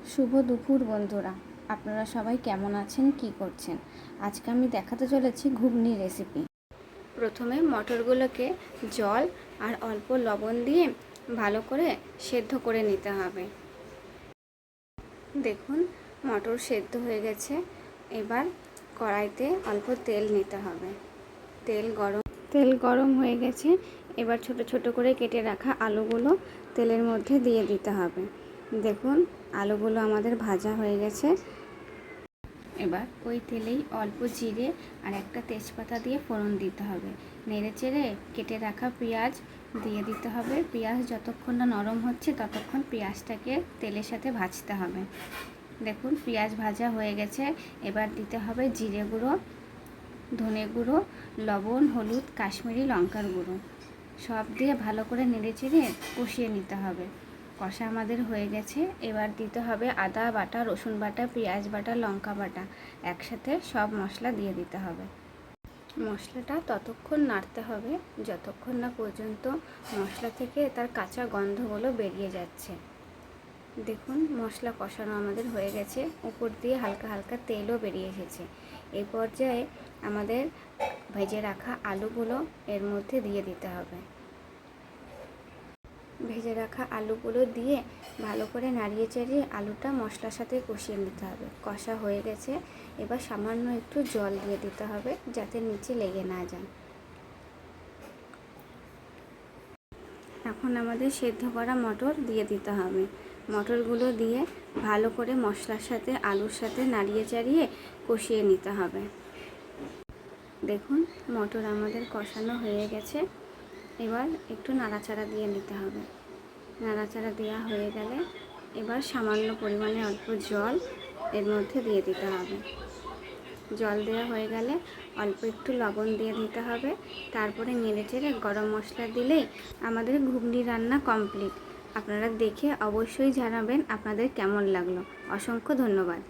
শুভ দুপুর বন্ধুরা, আপনারা সবাই কেমন আছেন, কি করছেন? আজকে আমি দেখাতে চলেছি ঘুগনি রেসিপি। প্রথমে মটরগুলোকে জল আর অল্প লবণ দিয়ে ভালো করে সেদ্ধ করে নিতে হবে। দেখুন মটর সেদ্ধ হয়ে গেছে। এবার কড়াইতে অল্প তেল নিতে হবে। তেল গরম হয়ে গেছে। এবার ছোট ছোট করে কেটে রাখা আলুগুলো তেলের মধ্যে দিয়ে দিতে হবে। দেখুন আলুগুলো আমাদের ভাজা হয়ে গেছে। এবার ওই তেলেই অল্প জিরে আর একটা তেজপাতা দিয়ে ফোড়ন দিতে হবে। নেড়ে চেড়ে কেটে রাখা পেঁয়াজ দিয়ে দিতে হবে। পেঁয়াজ যতক্ষণ না নরম হচ্ছে ততক্ষণ পেঁয়াজটাকে তেলের সাথে ভাজতে হবে। দেখুন পেঁয়াজ ভাজা হয়ে গেছে। এবার দিতে হবে জিরে গুঁড়ো, ধনে গুঁড়ো, লবণ, হলুদ, কাশ্মীরি লঙ্কার গুঁড়ো সব দিয়ে ভালো করে নেড়ে চেড়ে কষিয়ে নিতে হবে। কষা আমাদের হয়ে গেছে। এবার দিতে হবে আদা বাটা, রসুন বাটা, পেঁয়াজ বাটা, লঙ্কা বাটা, একসাথে সব মশলা দিয়ে দিতে হবে। মশলাটা ততক্ষণ নাড়তে হবে যতক্ষণ না পর্যন্ত মশলা থেকে তার কাঁচা গন্ধগুলো বেরিয়ে যাচ্ছে। দেখুন মশলা কষানো আমাদের হয়ে গেছে। উপর দিয়ে হালকা হালকা তেলও বেরিয়ে এসেছে। এই পর্যায়ে আমাদের ভেজে রাখা আলুগুলো এর মধ্যে দিয়ে দিতে হবে। ভেজে রাখা আলুগুলো দিয়ে ভালো করে নাড়িয়ে চাড়িয়ে আলুটা মশলার সাথে কষিয়ে নিতে হবে। কষা হয়ে গেছে। এবার সামান্য একটু জল দিয়ে দিতে হবে যাতে নিচে লেগে না যায়। এখন আমাদের সেদ্ধ করা মটর দিয়ে দিতে হবে। মটরগুলো দিয়ে ভালো করে মশলার সাথে আলুর সাথে নাড়িয়ে চাড়িয়ে কষিয়ে নিতে হবে। দেখুন মটর আমাদের কষানো হয়ে গেছে। এবার একটু নাড়াচাড়া দিয়ে নিতে হবে। নাড়াচাড়া দেওয়া হয়ে গেলে এবার সামান্য পরিমাণে অল্প জল এর মধ্যে দিয়ে দিতে হবে। জল দেওয়া হয়ে গেলে অল্প একটু লবণ দিয়ে দিতে হবে। তারপরে নেড়ে চেড়ে গরম মশলা দিলেই আমাদের ঘুগনি রান্না কমপ্লিট। আপনারা দেখে অবশ্যই জানাবেন আপনাদের কেমন লাগলো। অসংখ্য ধন্যবাদ।